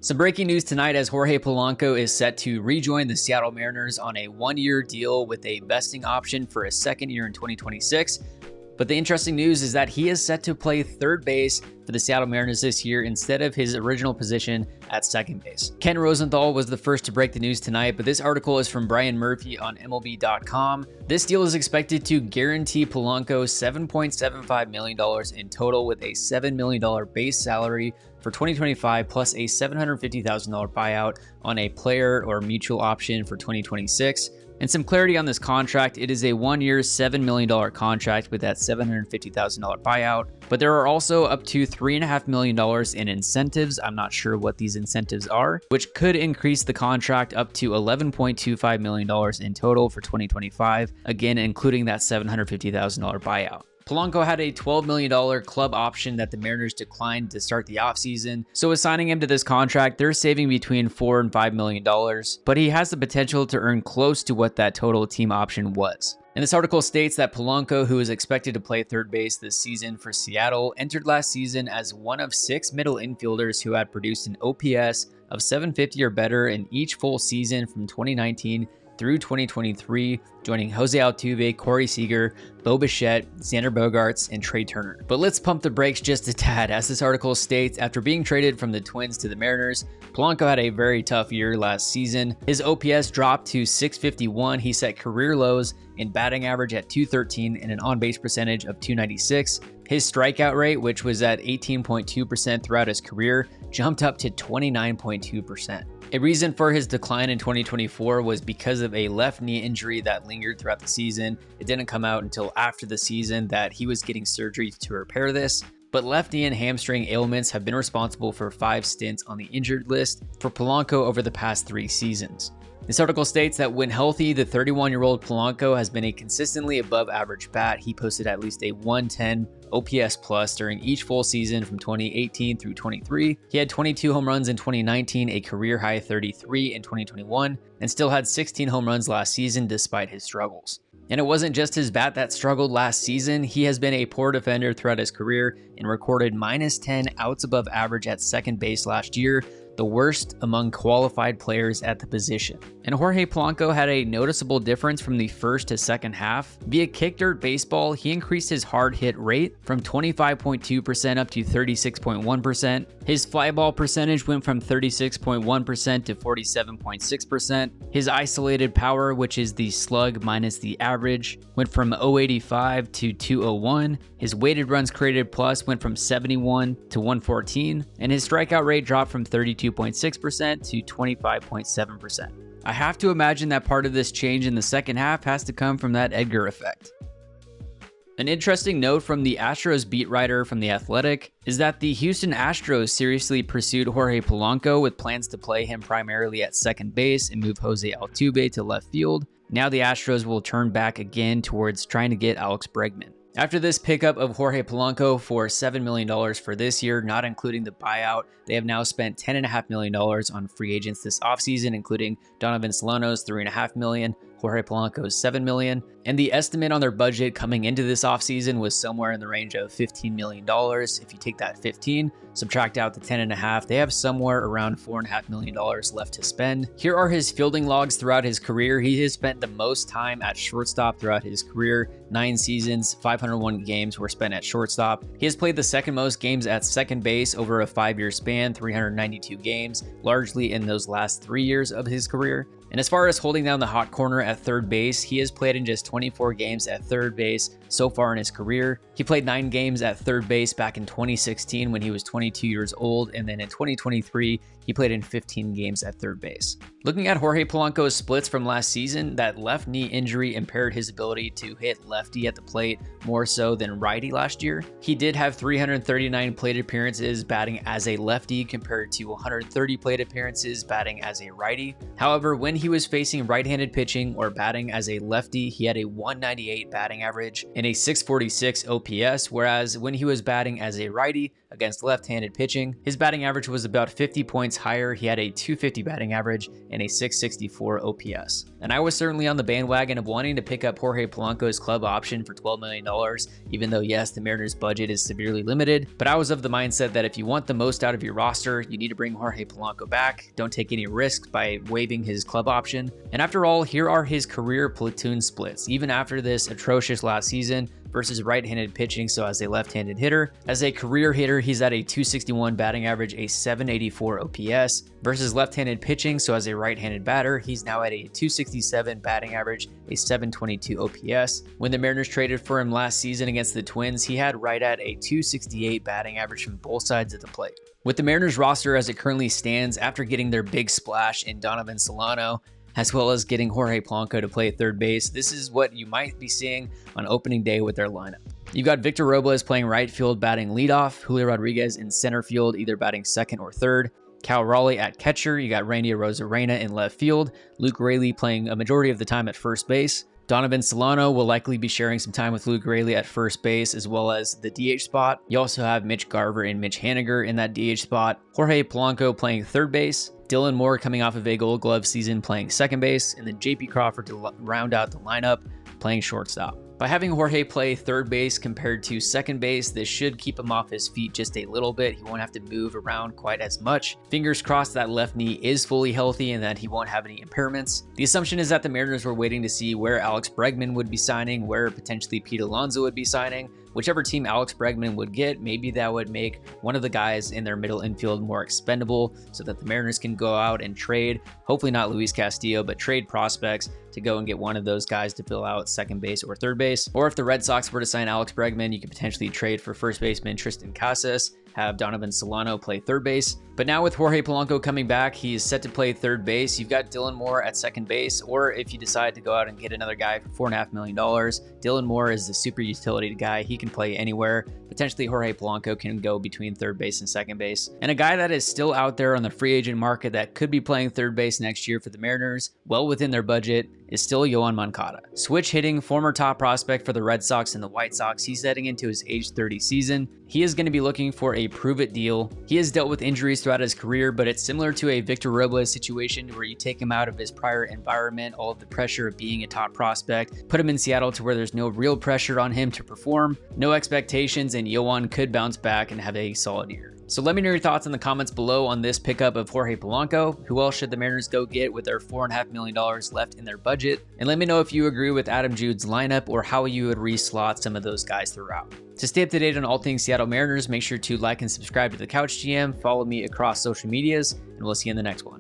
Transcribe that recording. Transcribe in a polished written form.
Some breaking news tonight as Jorge Polanco is set to rejoin the Seattle Mariners on a one-year deal with a vesting option for a second year in 2026. But the interesting news is that he is set to play third base for the Seattle Mariners this year instead of his original position at second base. Ken Rosenthal was the first to break the news tonight, but this article is from Brian Murphy on MLB.com. This deal is expected to guarantee Polanco $7.75 million in total with a $7 million base salary for 2025 plus a $750,000 buyout on a player or mutual option for 2026. And some clarity on this contract, it is a one-year, $7 million contract with that $750,000 buyout, but there are also up to $3.5 million in incentives. I'm not sure what these incentives are, which could increase the contract up to $11.25 million in total for 2025, again, including that $750,000 buyout. Polanco had a $12 million club option that the Mariners declined to start the offseason, so with signing him to this contract, they're saving between $4 and $5 million, but he has the potential to earn close to what that total team option was. And this article states that Polanco, who is expected to play third base this season for Seattle, entered last season as one of 6 middle infielders who had produced an OPS of 750 or better in each full season from 2019 through 2023, joining Jose Altuve, Corey Seager, Bo Bichette, Xander Bogaerts, and Trey Turner. But let's pump the brakes just a tad. As this article states, after being traded from the Twins to the Mariners, Polanco had a very tough year last season. His OPS dropped to 651. He set career lows in batting average at 213 and an on-base percentage of 296. His strikeout rate, which was at 18.2% throughout his career, jumped up to 29.2%. A reason for his decline in 2024 was because of a left knee injury that lingered throughout the season. It didn't come out until after the season that he was getting surgery to repair this. But left knee and hamstring ailments have been responsible for 5 stints on the injured list for Polanco over the past 3 seasons. This article states that when healthy, the 31-year-old Polanco has been a consistently above average bat. He posted at least a 110 OPS plus during each full season from 2018 through 23. He had 22 home runs in 2019, a career high 33 in 2021, and still had 16 home runs last season despite his struggles. And it wasn't just his bat that struggled last season. He has been a poor defender throughout his career and recorded -10 outs above average at second base last year, the worst among qualified players at the position. And Jorge Polanco had a noticeable difference from the first to second half. Via kick dirt baseball, he increased his hard hit rate from 25.2% up to 36.1%. His fly ball percentage went from 36.1% to 47.6%. His isolated power, which is the slug minus the average, went from 085 to 201. His weighted runs created plus went from 71 to 114, and his strikeout rate dropped from 32.6% to 25.7%. I have to imagine that part of this change in the second half has to come from that Edgar effect. An interesting note from the Astros beat writer from The Athletic is that the Houston Astros seriously pursued Jorge Polanco with plans to play him primarily at second base and move Jose Altuve to left field. Now the Astros will turn back again towards trying to get Alex Bregman. After this pickup of Jorge Polanco for $7 million for this year, not including the buyout, they have now spent $10.5 million on free agents this offseason, including Donovan Solano's $3.5 million, Jorge Polanco's $7 million, and the estimate on their budget coming into this offseason was somewhere in the range of $15 million. If you take that 15, subtract out the 10.5, they have somewhere around $4.5 million left to spend. Here are his fielding logs throughout his career. He has spent the most time at shortstop throughout his career. 9 seasons, 501 games were spent at shortstop. He has played the second most games at second base over a 5-year span, 392 games, largely in those last 3 years of his career. And as far as holding down the hot corner at third base, he has played in just 24 games at third base so far in his career. He played 9 games at third base back in 2016 when he was 22 years old, and then in 2023, he played in 15 games at third base. Looking at Jorge Polanco's splits from last season, that left knee injury impaired his ability to hit lefty at the plate more so than righty last year. He did have 339 plate appearances batting as a lefty compared to 130 plate appearances batting as a righty. However, when he was facing right-handed pitching or batting as a lefty, he had a 198 batting average and a 646 OPS, whereas when he was batting as a righty against left-handed pitching, his batting average was about 50 points higher. He had a 250 batting average and a 664 OPS. And I was certainly on the bandwagon of wanting to pick up Jorge Polanco's club option for $12 million, even though yes, the Mariners' budget is severely limited, but I was of the mindset that if you want the most out of your roster, you need to bring Jorge Polanco back. Don't take any risks by waiving his club option. And after all, here are his career platoon splits, even after this atrocious last season, versus right-handed pitching, so as a left-handed hitter. As a career hitter, he's at a 261 batting average, a 784 OPS, versus left-handed pitching, so as a right-handed batter, he's now at a 267 batting average, a 722 OPS. When the Mariners traded for him last season against the Twins, he had right at a 268 batting average from both sides of the plate. With the Mariners roster as it currently stands, after getting their big splash in Donovan Solano, as well as getting Jorge Polanco to play third base, this is what you might be seeing on opening day with their lineup. You've got Victor Robles playing right field, batting leadoff, Julio Rodriguez in center field, either batting second or third, Cal Raleigh at catcher, you got Randy Arozarena in left field, Luke Raley playing a majority of the time at first base. Donovan Solano will likely be sharing some time with Luke Raley at first base as well as the DH spot. You also have Mitch Garver and Mitch Haniger in that DH spot. Jorge Polanco playing third base. Dylan Moore coming off of a Gold Glove season playing second base. And then JP Crawford to round out the lineup playing shortstop. By having Jorge play third base compared to second base, this should keep him off his feet just a little bit. He won't have to move around quite as much. Fingers crossed that left knee is fully healthy and that he won't have any impairments. The assumption is that the Mariners were waiting to see where Alex Bregman would be signing, where potentially Pete Alonso would be signing. Whichever team Alex Bregman would get, maybe that would make one of the guys in their middle infield more expendable so that the Mariners can go out and trade, hopefully not Luis Castillo, but trade prospects to go and get one of those guys to fill out second base or third base. Or if the Red Sox were to sign Alex Bregman, you could potentially trade for first baseman Tristan Casas, have Donovan Solano play third base. But now with Jorge Polanco coming back, he is set to play third base. You've got Dylan Moore at second base, or if you decide to go out and get another guy for $4.5 million, Dylan Moore is the super utility guy. He can play anywhere. Potentially Jorge Polanco can go between third base and second base. And a guy that is still out there on the free agent market that could be playing third base next year for the Mariners, well within their budget, is still Yoan Moncada. Switch hitting, former top prospect for the Red Sox and the White Sox. He's heading into his age 30 season. He is going to be looking for a prove-it deal. He has dealt with injuries throughout his career, but it's similar to a Victor Robles situation where you take him out of his prior environment, all of the pressure of being a top prospect, put him in Seattle to where there's no real pressure on him to perform, no expectations, and Yoan could bounce back and have a solid year. So let me know your thoughts in the comments below on this pickup of Jorge Polanco. Who else should the Mariners go get with their $4.5 million left in their budget? And let me know if you agree with Adam Jude's lineup or how you would re-slot some of those guys throughout. To stay up to date on all things Seattle Mariners, make sure to like and subscribe to the Couch GM, follow me across social medias, and we'll see you in the next one.